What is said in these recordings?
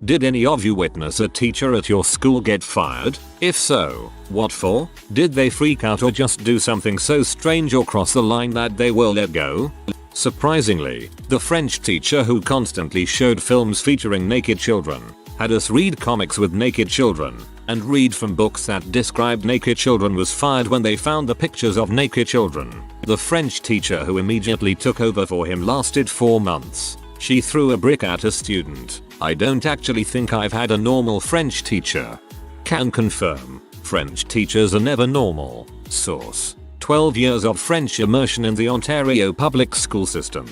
Did any of you witness a teacher at your school get fired? If so, what for? Did they freak out or just do something so strange or cross the line that they were let go? Surprisingly, the French teacher who constantly showed films featuring naked children, had us read comics with naked children, and read from books that described naked children was fired when they found the pictures of naked children. The French teacher who immediately took over for him lasted 4 months. She threw a brick at a student. I don't actually think I've had a normal French teacher. Can confirm, French teachers are never normal. Source: 12 years of French immersion in the Ontario public school system.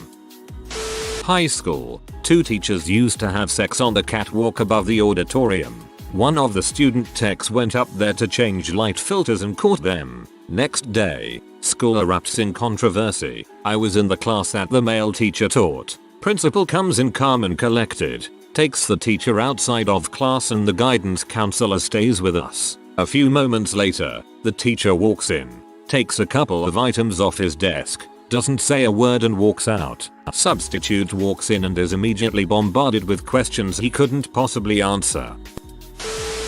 High school, 2 teachers used to have sex on the catwalk above the auditorium. One of the student techs went up there to change light filters and caught them. Next day, school erupts in controversy. I was in the class that the male teacher taught. Principal comes in calm and collected, takes the teacher outside of class, and the guidance counselor stays with us. A few moments later, the teacher walks in, takes a couple of items off his desk, doesn't say a word and walks out. A substitute walks in and is immediately bombarded with questions he couldn't possibly answer.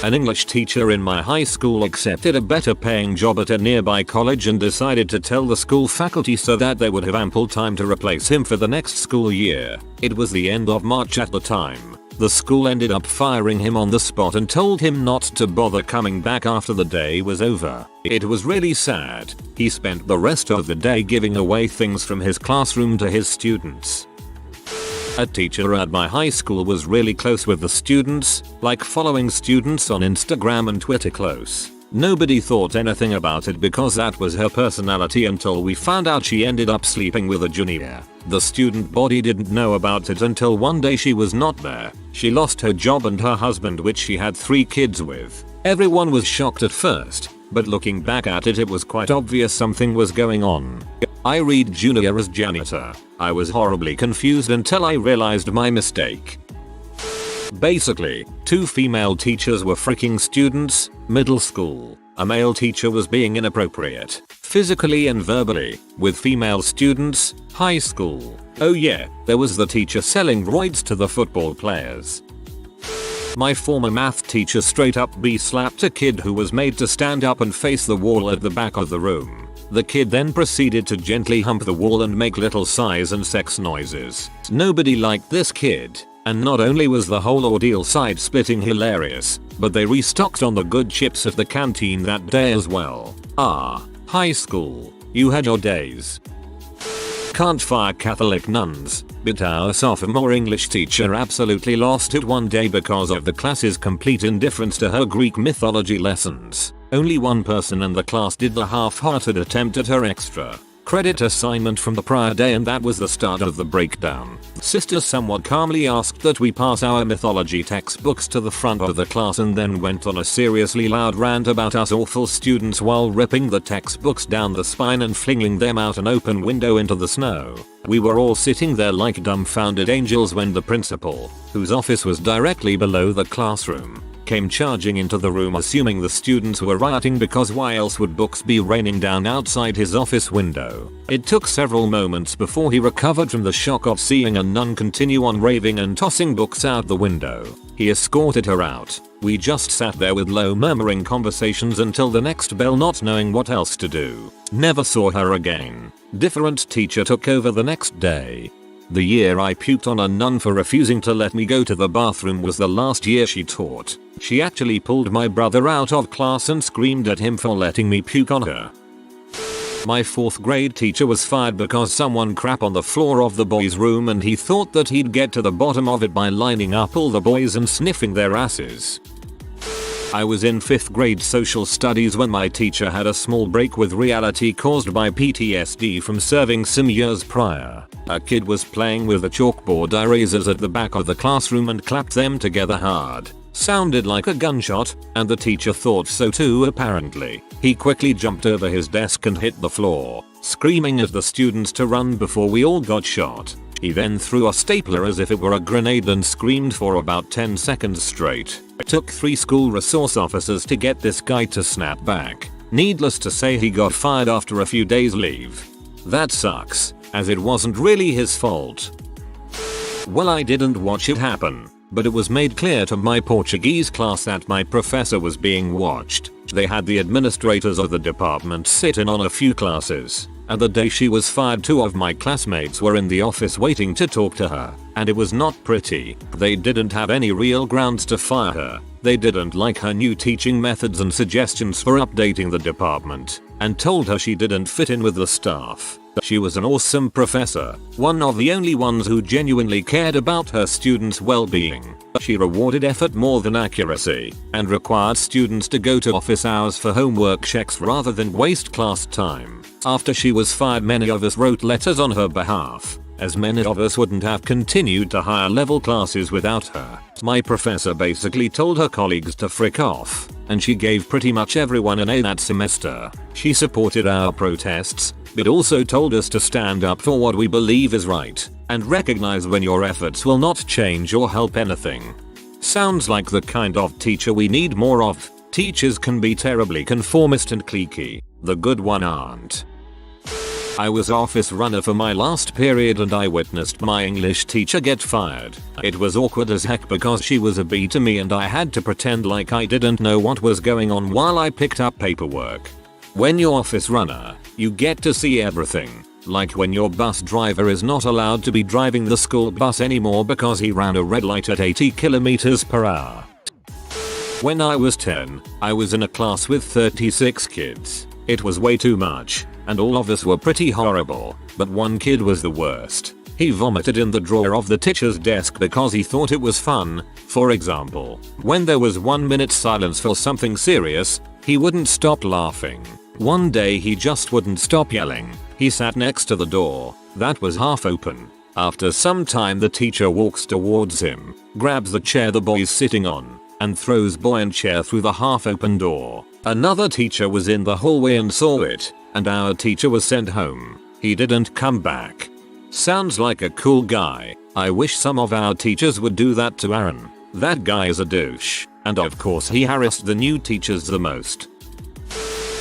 An English teacher in my high school accepted a better paying job at a nearby college and decided to tell the school faculty so that they would have ample time to replace him for the next school year. It was the end of March at the time. The school ended up firing him on the spot and told him not to bother coming back after the day was over. It was really sad. He spent the rest of the day giving away things from his classroom to his students. A teacher at my high school was really close with the students, like following students on Instagram and Twitter close. Nobody thought anything about it because that was her personality until we found out she ended up sleeping with a junior. The student body didn't know about it until one day she was not there. She lost her job and her husband, which she had 3 kids with. Everyone was shocked at first, but looking back at it, it was quite obvious something was going on. I read junior as janitor. I was horribly confused until I realized my mistake. Basically, 2 female teachers were freaking students, middle school. A male teacher was being inappropriate, physically and verbally, with female students, high school. Oh yeah, there was the teacher selling roids to the football players. My former math teacher straight up slapped a kid who was made to stand up and face the wall at the back of the room. The kid then proceeded to gently hump the wall and make little sighs and sex noises. Nobody liked this kid, and not only was the whole ordeal side-splitting hilarious, but they restocked on the good chips at the canteen that day as well. High school, you had your days. Can't fire Catholic nuns, but our sophomore English teacher absolutely lost it one day because of the class's complete indifference to her Greek mythology lessons. Only one person in the class did the half-hearted attempt at her extra credit assignment from the prior day, and that was the start of the breakdown. Sister somewhat calmly asked that we pass our mythology textbooks to the front of the class and then went on a seriously loud rant about us awful students while ripping the textbooks down the spine and flinging them out an open window into the snow. We were all sitting there like dumbfounded angels when the principal, whose office was directly below the classroom, came charging into the room assuming the students were rioting because why else would books be raining down outside his office window. It took several moments before he recovered from the shock of seeing a nun continue on raving and tossing books out the window. He escorted her out. We just sat there with low murmuring conversations until the next bell, not knowing what else to do. Never saw her again. Different teacher took over the next day. The year I puked on a nun for refusing to let me go to the bathroom was the last year she taught. She actually pulled my brother out of class and screamed at him for letting me puke on her. My 4th grade teacher was fired because someone crap on the floor of the boys' room and he thought that he'd get to the bottom of it by lining up all the boys and sniffing their asses. I was in 5th grade social studies when my teacher had a small break with reality caused by PTSD from serving some years prior. A kid was playing with the chalkboard erasers at the back of the classroom and clapped them together hard. Sounded like a gunshot, and the teacher thought so too apparently. He quickly jumped over his desk and hit the floor, screaming at the students to run before we all got shot. He then threw a stapler as if it were a grenade and screamed for about 10 seconds straight. It took 3 school resource officers to get this guy to snap back. Needless to say, he got fired after a few days leave. That sucks, as it wasn't really his fault. Well, I didn't watch it happen, but it was made clear to my Portuguese class that my professor was being watched. They had the administrators of the department sit in on a few classes, and the day she was fired 2 of my classmates were in the office waiting to talk to her, and it was not pretty. They didn't have any real grounds to fire her. They didn't like her new teaching methods and suggestions for updating the department, and told her she didn't fit in with the staff. She was an awesome professor, one of the only ones who genuinely cared about her students' well-being. She rewarded effort more than accuracy, and required students to go to office hours for homework checks rather than waste class time. After she was fired, many of us wrote letters on her behalf, as many of us wouldn't have continued to higher level classes without her. My professor basically told her colleagues to frick off, and she gave pretty much everyone an A that semester. She supported our protests, but also told us to stand up for what we believe is right, and recognize when your efforts will not change or help anything. Sounds like the kind of teacher we need more of. Teachers can be terribly conformist and cliquey. The good one aren't. I was office runner for my last period and I witnessed my English teacher get fired. It was awkward as heck because she was a B to me and I had to pretend like I didn't know what was going on while I picked up paperwork. When you're office runner, you get to see everything. Like when your bus driver is not allowed to be driving the school bus anymore because he ran a red light at 80 km/h. When I was 10, I was in a class with 36 kids. It was way too much, and all of us were pretty horrible, but one kid was the worst. He vomited in the drawer of the teacher's desk because he thought it was fun. For example, when there was 1 minute silence for something serious, he wouldn't stop laughing. One day he just wouldn't stop yelling. He sat next to the door, that was half open. After some time the teacher walks towards him, grabs the chair the boy's sitting on, and throws boy and chair through the half open door. Another teacher was in the hallway and saw it, and our teacher was sent home. He didn't come back. Sounds like a cool guy. I wish some of our teachers would do that to Aaron. That guy is a douche, and of course he harassed the new teachers the most.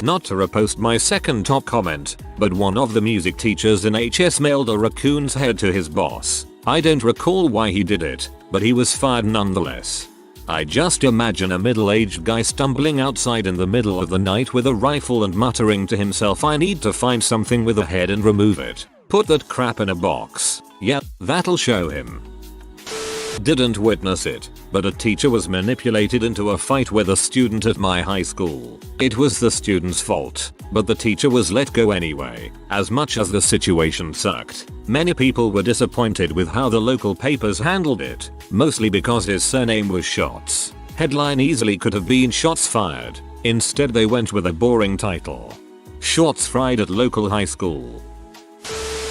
Not to repost my second top comment, but one of the music teachers in HS mailed a raccoon's head to his boss. I don't recall why he did it, but he was fired nonetheless. I just imagine a middle-aged guy stumbling outside in the middle of the night with a rifle and muttering to himself, I need to find something with a head and remove it. Put that crap in a box. Yep, that'll show him. Didn't witness it, but a teacher was manipulated into a fight with a student at my high school. It was the student's fault, but the teacher was let go anyway. As much as the situation sucked, many people were disappointed with how the local papers handled it, mostly because his surname was Shots. Headline easily could have been Shots Fired. Instead they went with a boring title. Shots Fried at Local High School.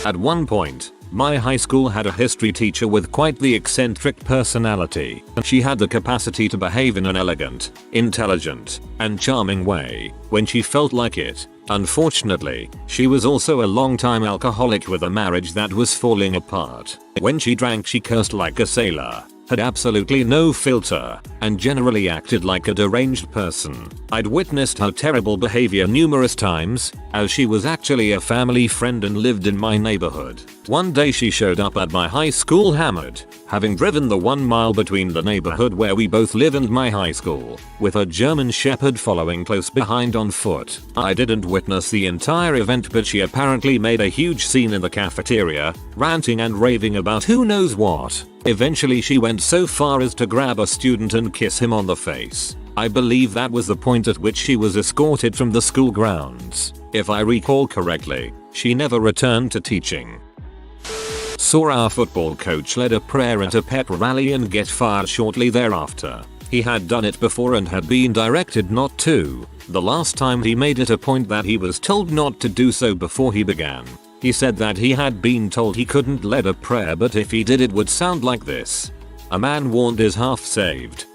At one point, my high school had a history teacher with quite the eccentric personality. She had the capacity to behave in an elegant, intelligent, and charming way when she felt like it. Unfortunately, she was also a long-time alcoholic with a marriage that was falling apart. When she drank she cursed like a sailor, had absolutely no filter, and generally acted like a deranged person. I'd witnessed her terrible behavior numerous times, as she was actually a family friend and lived in my neighborhood. One day she showed up at my high school hammered, having driven the 1 mile between the neighborhood where we both live and my high school, with a German shepherd following close behind on foot. I didn't witness the entire event, but she apparently made a huge scene in the cafeteria, ranting and raving about who knows what. Eventually she went so far as to grab a student and kiss him on the face. I believe that was the point at which she was escorted from the school grounds. If I recall correctly, she never returned to teaching. Saw our football coach lead a prayer at a pep rally and get fired shortly thereafter. He had done it before and had been directed not to. The last time he made it a point that he was told not to do so before he began. He said that he had been told he couldn't lead a prayer, but if he did it would sound like this. A man warned is half saved.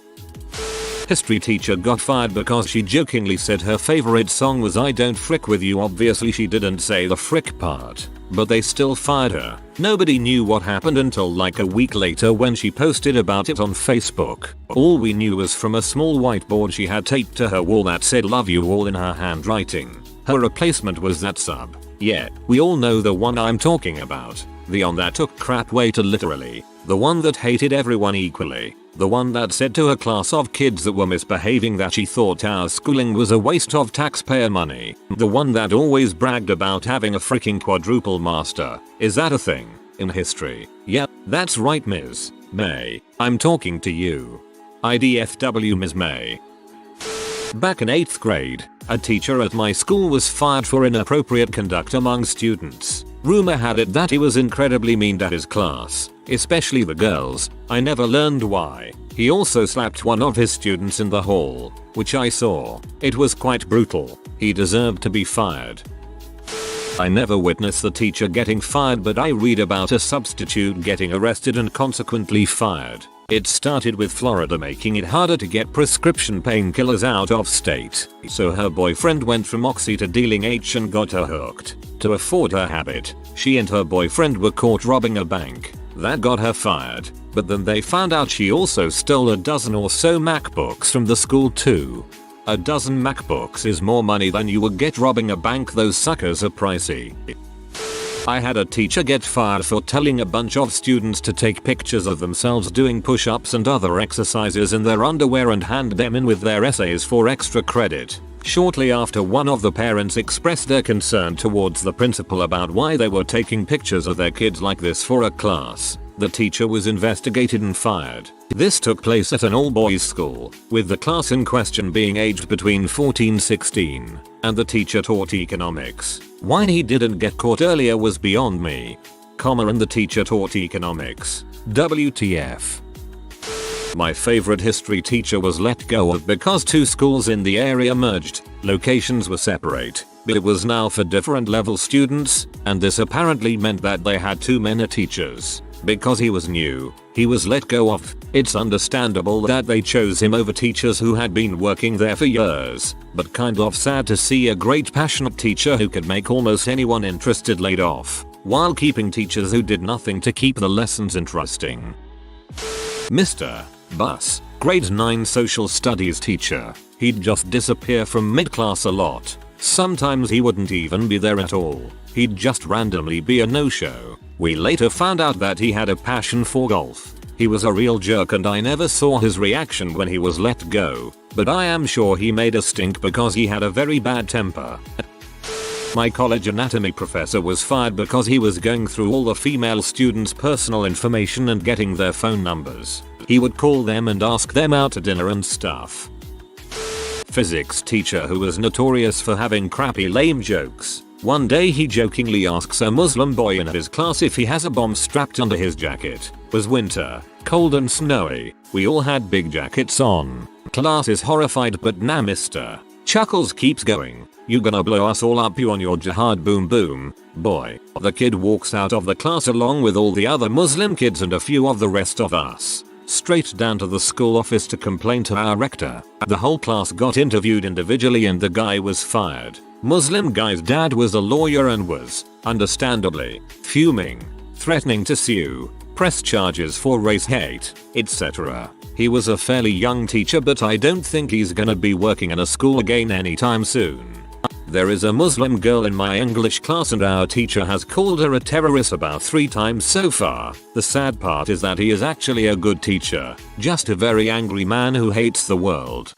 History teacher got fired because she jokingly said her favorite song was I Don't Frick With You. Obviously she didn't say the frick part, but they still fired her. Nobody knew what happened until like a week later when she posted about it on Facebook. All we knew was from a small whiteboard she had taped to her wall that said love you all in her handwriting. Her replacement was that sub. Yeah, we all know the one I'm talking about. The on that took crap way too literally. The one that hated everyone equally. The one that said to a class of kids that were misbehaving that she thought our schooling was a waste of taxpayer money. The one that always bragged about having a freaking quadruple master. Is that a thing in history? Yeah, that's right, Ms. May. I'm talking to you. IDFW, Ms. May. Back in 8th grade, a teacher at my school was fired for inappropriate conduct among students. Rumor had it that he was incredibly mean to his class, especially the girls. I never learned why. He also slapped one of his students in the hall, which I saw. It was quite brutal. He deserved to be fired. I never witnessed the teacher getting fired, but I read about a substitute getting arrested and consequently fired. It started with Florida making it harder to get prescription painkillers out of state, so her boyfriend went from Oxy to dealing H and got her hooked. To afford her habit, she and her boyfriend were caught robbing a bank. That got her fired, but then they found out she also stole a dozen or so MacBooks from the school too. A dozen MacBooks is more money than you would get robbing a bank. Those suckers are pricey. I had a teacher get fired for telling a bunch of students to take pictures of themselves doing push-ups and other exercises in their underwear and hand them in with their essays for extra credit. Shortly after, one of the parents expressed their concern towards the principal about why they were taking pictures of their kids like this for a class. The teacher was investigated and fired. This took place at an all-boys school, with the class in question being aged between 14-16, and the teacher taught economics. Why he didn't get caught earlier was beyond me. And the teacher taught economics. WTF. My favorite history teacher was let go of because two schools in the area merged. Locations were separate, but it was now for different level students, and this apparently meant that they had too many teachers. Because he was new, he was let go of. It's understandable that they chose him over teachers who had been working there for years, but kind of sad to see a great passionate teacher who could make almost anyone interested laid off, while keeping teachers who did nothing to keep the lessons interesting. Mr. Bus, grade 9 social studies teacher. He'd just disappear from mid-class a lot. Sometimes he wouldn't even be there at all. He'd just randomly be a no-show. We later found out that he had a passion for golf. He was a real jerk and I never saw his reaction when he was let go, but I am sure he made a stink because he had a very bad temper. My college anatomy professor was fired because he was going through all the female students' personal information and getting their phone numbers. He would call them and ask them out to dinner and stuff. Physics teacher who was notorious for having crappy lame jokes. One day he jokingly asks a Muslim boy in his class if he has a bomb strapped under his jacket. Was winter, cold and snowy. We all had big jackets on. Class is horrified, but nah, mister. Chuckles keeps going. You gonna blow us all up, you on your jihad, boom boom. Boy. The kid walks out of the class along with all the other Muslim kids and a few of the rest of us. Straight down to the school office to complain to our rector. The whole class got interviewed individually and the guy was fired. Muslim guy's dad was a lawyer and was, understandably, fuming, threatening to sue, press charges for race hate, etc. He was a fairly young teacher, but I don't think he's gonna be working in a school again anytime soon. There is a Muslim girl in my English class and our teacher has called her a terrorist about 3 times so far. The sad part is that he is actually a good teacher, just a very angry man who hates the world.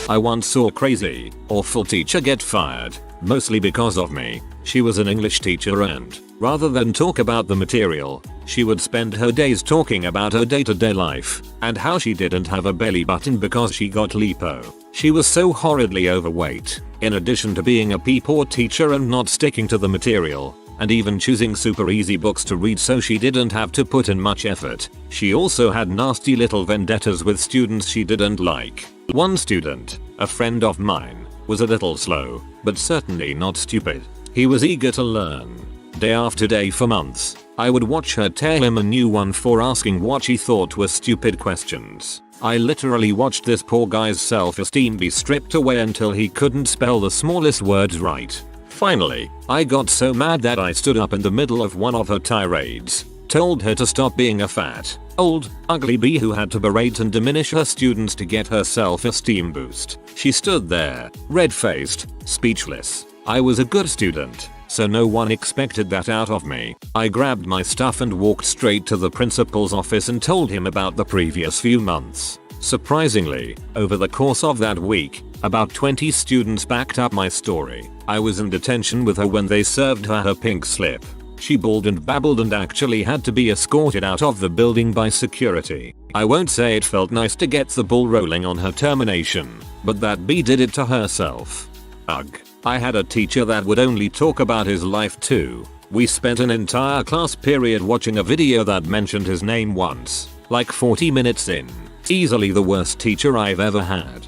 I once saw a crazy, awful teacher get fired, mostly because of me. She was an English teacher and, rather than talk about the material, she would spend her days talking about her day-to-day life, and how she didn't have a belly button because she got lipo. She was so horridly overweight, in addition to being a poor teacher and not sticking to the material, and even choosing super easy books to read so she didn't have to put in much effort. She also had nasty little vendettas with students she didn't like. One student, a friend of mine, was a little slow, but certainly not stupid. He was eager to learn. Day after day for months, I would watch her tear him a new one for asking what she thought were stupid questions. I literally watched this poor guy's self-esteem be stripped away until he couldn't spell the smallest words right. Finally, I got so mad that I stood up in the middle of one of her tirades, told her to stop being a fat, old, ugly bee who had to berate and diminish her students to get her self-esteem boost. She stood there, red-faced, speechless. I was a good student, so no one expected that out of me. I grabbed my stuff and walked straight to the principal's office and told him about the previous few months. Surprisingly, over the course of that week, about 20 students backed up my story. I was in detention with her when they served her pink slip. She bawled and babbled and actually had to be escorted out of the building by security. I won't say it felt nice to get the ball rolling on her termination, but that bee did it to herself. Ugh. I had a teacher that would only talk about his life too. We spent an entire class period watching a video that mentioned his name once, like 40 minutes in. Easily the worst teacher I've ever had.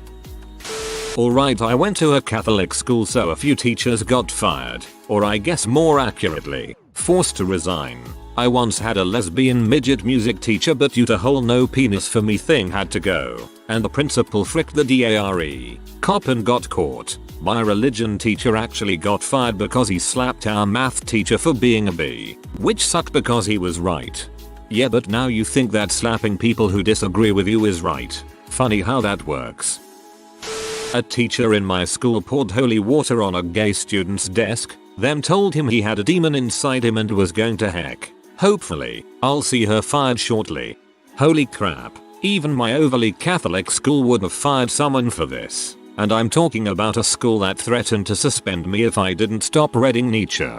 Alright, I went to a Catholic school, so a few teachers got fired, or I guess more accurately, forced to resign. I once had a lesbian midget music teacher, but due to whole no penis for me thing had to go, and the principal fricked the DARE cop and got caught. My religion teacher actually got fired because he slapped our math teacher for being a bee, which sucked because he was right. Yeah, but now you think that slapping people who disagree with you is right. Funny how that works. A teacher in my school poured holy water on a gay student's desk, then told him he had a demon inside him and was going to heck. Hopefully, I'll see her fired shortly. Holy crap, even my overly Catholic school would have fired someone for this. And I'm talking about a school that threatened to suspend me if I didn't stop reading Nietzsche.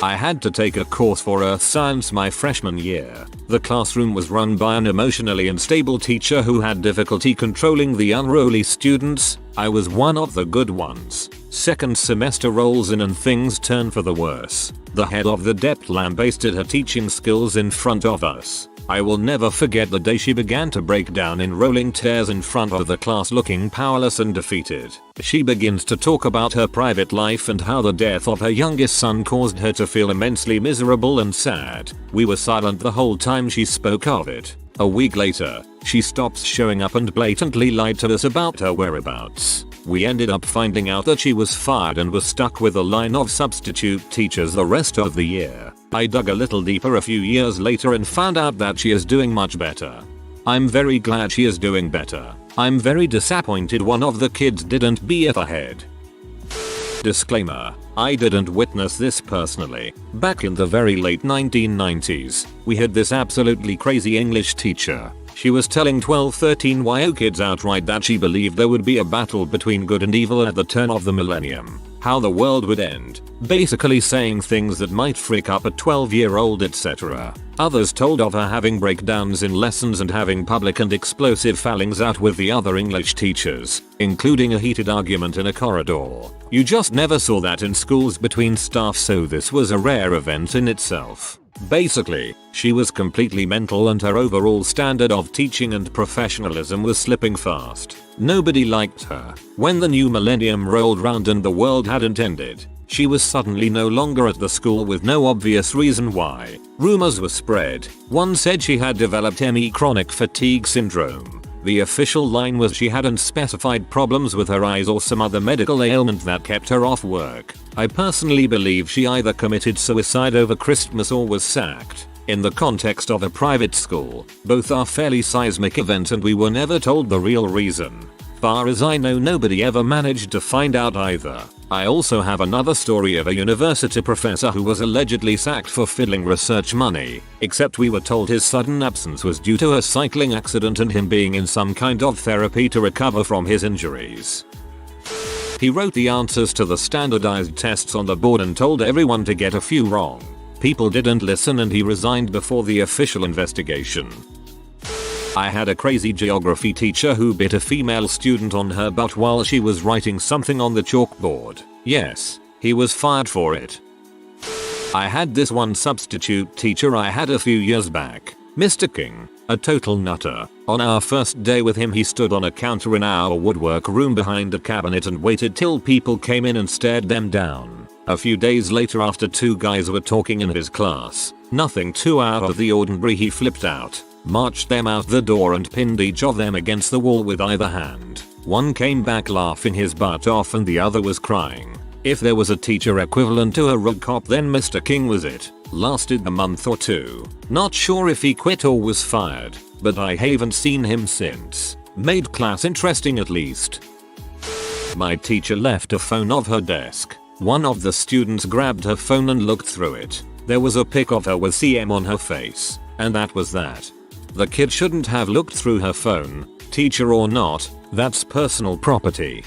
I had to take a course for Earth Science my freshman year. The classroom was run by an emotionally unstable teacher who had difficulty controlling the unruly students. I was one of the good ones. Second semester rolls in and things turn for the worse. The head of the depth lambasted her teaching skills in front of us. I will never forget the day she began to break down in rolling tears in front of the class, looking powerless and defeated. She begins to talk about her private life and how the death of her youngest son caused her to feel immensely miserable and sad. We were silent the whole time she spoke of it. A week later, she stops showing up and blatantly lied to us about her whereabouts. We ended up finding out that she was fired and was stuck with a line of substitute teachers the rest of the year. I dug a little deeper a few years later and found out that she is doing much better. I'm very glad she is doing better. I'm very disappointed one of the kids didn't BF ahead. Disclaimer, I didn't witness this personally. Back in the very late 1990s, we had this absolutely crazy English teacher. She was telling 12-13 YO kids outright that she believed there would be a battle between good and evil at the turn of the millennium. How the world would end. Basically saying things that might freak up a 12-year-old, etc. Others told of her having breakdowns in lessons and having public and explosive fallings out with the other English teachers, including a heated argument in a corridor. You just never saw that in schools between staff, so this was a rare event in itself. Basically, she was completely mental and her overall standard of teaching and professionalism was slipping fast. Nobody liked her. When the new millennium rolled round and the world hadn't ended, she was suddenly no longer at the school with no obvious reason why. Rumors were spread. One said she had developed ME, chronic fatigue syndrome. The official line was she hadn't specified problems with her eyes or some other medical ailment that kept her off work. I personally believe she either committed suicide over Christmas or was sacked. In the context of a private school, both are fairly seismic events and we were never told the real reason. Far as I know, nobody ever managed to find out either. I also have another story of a university professor who was allegedly sacked for fiddling research money, except we were told his sudden absence was due to a cycling accident and him being in some kind of therapy to recover from his injuries. He wrote the answers to the standardized tests on the board and told everyone to get a few wrong. People didn't listen and he resigned before the official investigation. I had a crazy geography teacher who bit a female student on her butt while she was writing something on the chalkboard. Yes, he was fired for it. I had this one substitute teacher I had a few years back, Mr. King, a total nutter. On our first day with him, he stood on a counter in our woodwork room behind a cabinet and waited till people came in and stared them down. A few days later, after two guys were talking in his class, nothing too out of the ordinary, he flipped out, marched them out the door and pinned each of them against the wall with either hand. One came back laughing his butt off and the other was crying. If there was a teacher equivalent to a rug cop, then Mr. King was it. Lasted a month or two. Not sure if he quit or was fired, but I haven't seen him since. Made class interesting at least. My teacher left a phone of her desk. One of the students grabbed her phone and looked through it. There was a pic of her with CM on her face, and that was that. The kid shouldn't have looked through her phone, teacher or not, that's personal property.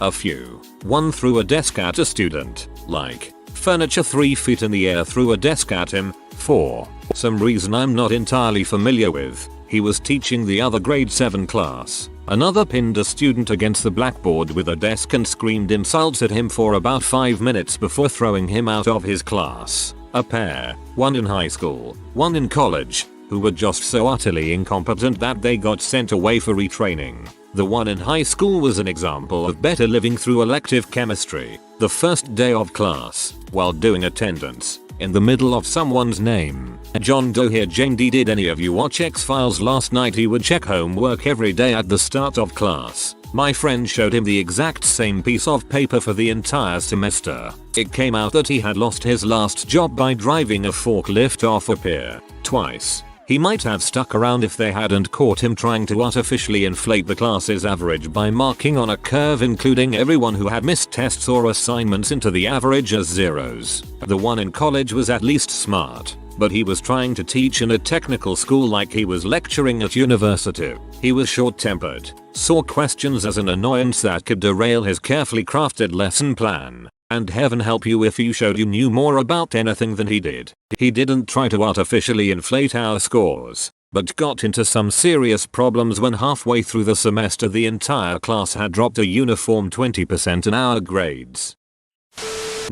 A few. One threw a desk at a student, like, furniture 3 feet in the air threw a desk at him, for some reason I'm not entirely familiar with. He was teaching the other grade 7 class. Another pinned a student against the blackboard with a desk and screamed insults at him for about 5 minutes before throwing him out of his class. A pair, one in high school, one in college, who were just so utterly incompetent that they got sent away for retraining. The one in high school was an example of better living through elective chemistry. The first day of class, while doing attendance, in the middle of someone's name. John Doe here. Jane D. Did any of you watch X-Files last night? He would check homework every day at the start of class. My friend showed him the exact same piece of paper for the entire semester. It came out that he had lost his last job by driving a forklift off a pier. Twice. He might have stuck around if they hadn't caught him trying to artificially inflate the class's average by marking on a curve including everyone who had missed tests or assignments into the average as zeros. The one in college was at least smart, but he was trying to teach in a technical school like he was lecturing at university. He was short-tempered, saw questions as an annoyance that could derail his carefully crafted lesson plan. And heaven help you if you showed you knew more about anything than he did. He didn't try to artificially inflate our scores, but got into some serious problems when halfway through the semester the entire class had dropped a uniform 20% in our grades.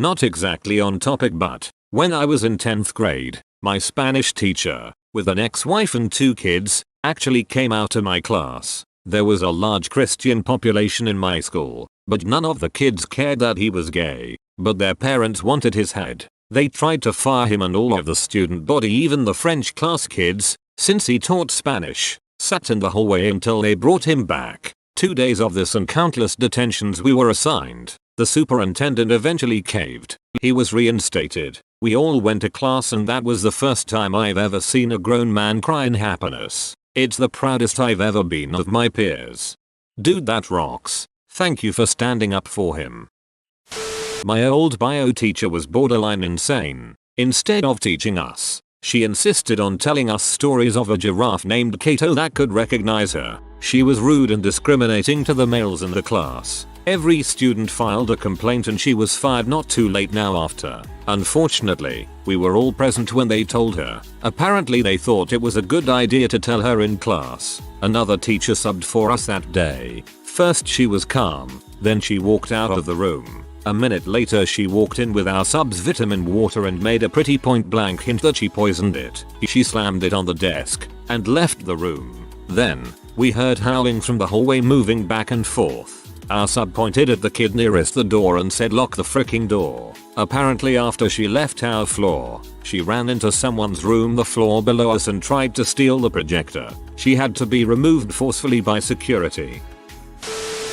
Not exactly on topic, but when I was in 10th grade, my Spanish teacher, with an ex-wife and 2 kids, actually came out to my class. There was a large Christian population in my school, but none of the kids cared that he was gay, but their parents wanted his head. They tried to fire him, and all of the student body, even the French class kids, since he taught Spanish, sat in the hallway until they brought him back. 2 days of this and countless detentions we were assigned. The superintendent eventually caved. He was reinstated. We all went to class, and that was the first time I've ever seen a grown man cry in happiness. It's the proudest I've ever been of my peers. Dude, that rocks. Thank you for standing up for him. My old bio teacher was borderline insane. Instead of teaching us, she insisted on telling us stories of a giraffe named Kato that could recognize her. She was rude and discriminating to the males in the class. Every student filed a complaint and she was fired not too late now after. Unfortunately, we were all present when they told her. Apparently they thought it was a good idea to tell her in class. Another teacher subbed for us that day. First she was calm, then she walked out of the room. A minute later she walked in with our sub's vitamin water and made a pretty point blank hint that she poisoned it. She slammed it on the desk and left the room. Then, we heard howling from the hallway moving back and forth. Our sub pointed at the kid nearest the door and said, "Lock the fricking door." Apparently after she left our floor, she ran into someone's room the floor below us and tried to steal the projector. She had to be removed forcefully by security.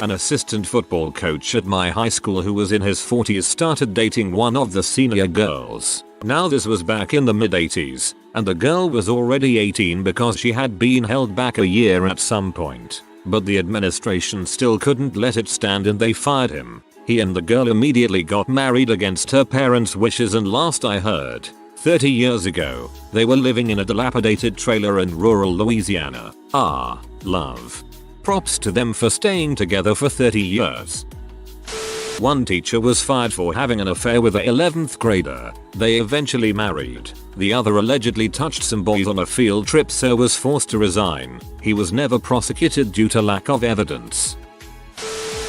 An assistant football coach at my high school who was in his 40s started dating one of the senior girls. Now this was back in the mid-80s, and the girl was already 18 because she had been held back a year at some point. But the administration still couldn't let it stand and they fired him. He and the girl immediately got married against her parents' wishes, and last I heard, 30 years ago, they were living in a dilapidated trailer in rural Louisiana. Ah, love. Props to them for staying together for 30 years. One teacher was fired for having an affair with a 11th grader. They eventually married. The other allegedly touched some boys on a field trip, so was forced to resign. He was never prosecuted due to lack of evidence.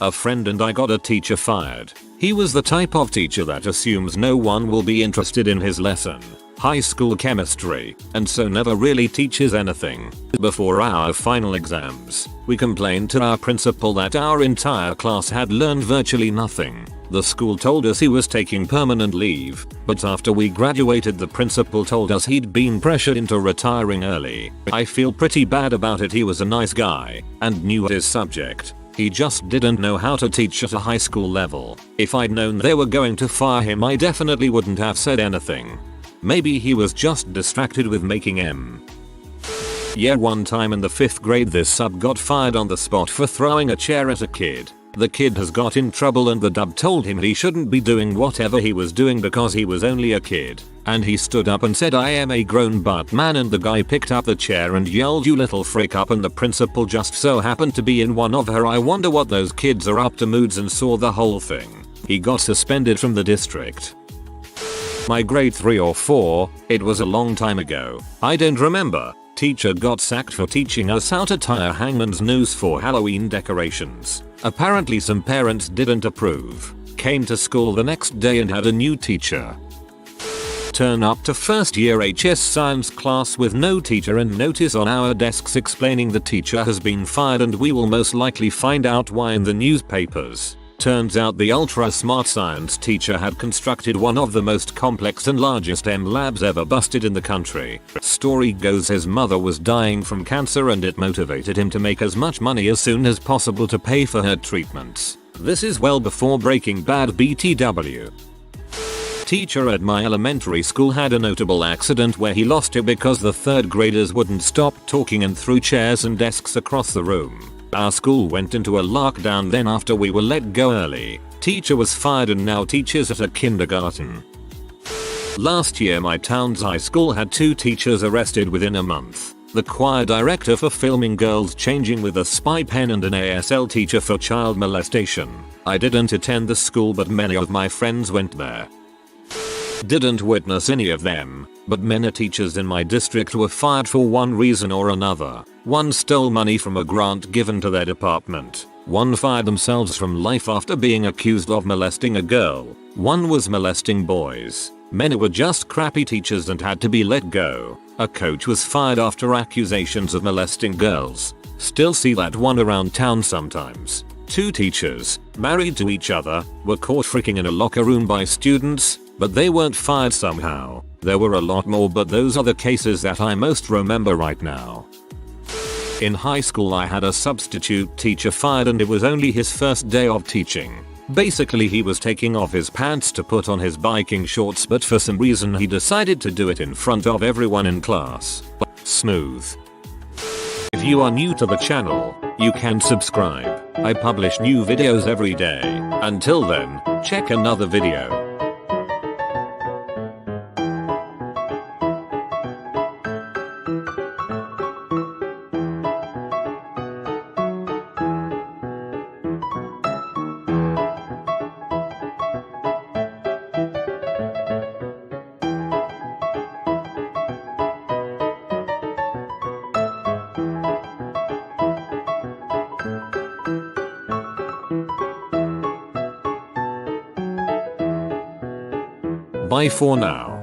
A friend and I got a teacher fired. He was the type of teacher that assumes no one will be interested in his lesson, high school chemistry, and so never really teaches anything. Before our final exams, we complained to our principal that our entire class had learned virtually nothing. The school told us he was taking permanent leave, but after we graduated the principal told us he'd been pressured into retiring early. I feel pretty bad about it. He was a nice guy and knew his subject. He just didn't know how to teach at a high school level. If I'd known they were going to fire him, I definitely wouldn't have said anything. Maybe he was just distracted with making M. Yeah, one time in the 5th grade this sub got fired on the spot for throwing a chair at a kid. The kid has got in trouble and the dub told him he shouldn't be doing whatever he was doing because he was only a kid. And he stood up and said, "I am a grown butt man," and the guy picked up the chair and yelled, "You little frick up," and the principal just so happened to be in one of her "I wonder what those kids are up to" moods and saw the whole thing. He got suspended from the district. My grade 3 or 4, it was a long time ago, I don't remember, teacher got sacked for teaching us how to tie a hangman's noose for Halloween decorations. Apparently some parents didn't approve. Came to school the next day and had a new teacher. Turn up to first year HS science class with no teacher and notice on our desks explaining the teacher has been fired and we will most likely find out why in the newspapers. Turns out the ultra smart science teacher had constructed one of the most complex and largest M labs ever busted in the country. Story goes his mother was dying from cancer and it motivated him to make as much money as soon as possible to pay for her treatments. This is well before Breaking Bad BTW. Teacher at my elementary school had a notable accident where he lost it because the third graders wouldn't stop talking and threw chairs and desks across the room. Our school went into a lockdown then after we were let go early. Teacher was fired and now teaches at a kindergarten. Last year my town's high school had 2 teachers arrested within a month. The choir director for filming girls changing with a spy pen and an ASL teacher for child molestation. I didn't attend the school but many of my friends went there. Didn't witness any of them, but many teachers in my district were fired for one reason or another. One stole money from a grant given to their department. One fired themselves from life after being accused of molesting a girl. One was molesting boys. Many were just crappy teachers and had to be let go. A coach was fired after accusations of molesting girls. Still see that one around town sometimes. 2 teachers, married to each other, were caught freaking in a locker room by students, but they weren't fired somehow. There were a lot more but those are the cases that I most remember right now. In high school I had a substitute teacher fired and it was only his first day of teaching. Basically he was taking off his pants to put on his biking shorts but for some reason he decided to do it in front of everyone in class. Smooth. If you are new to the channel, you can subscribe. I publish new videos every day. Until then, check another video. Bye for now.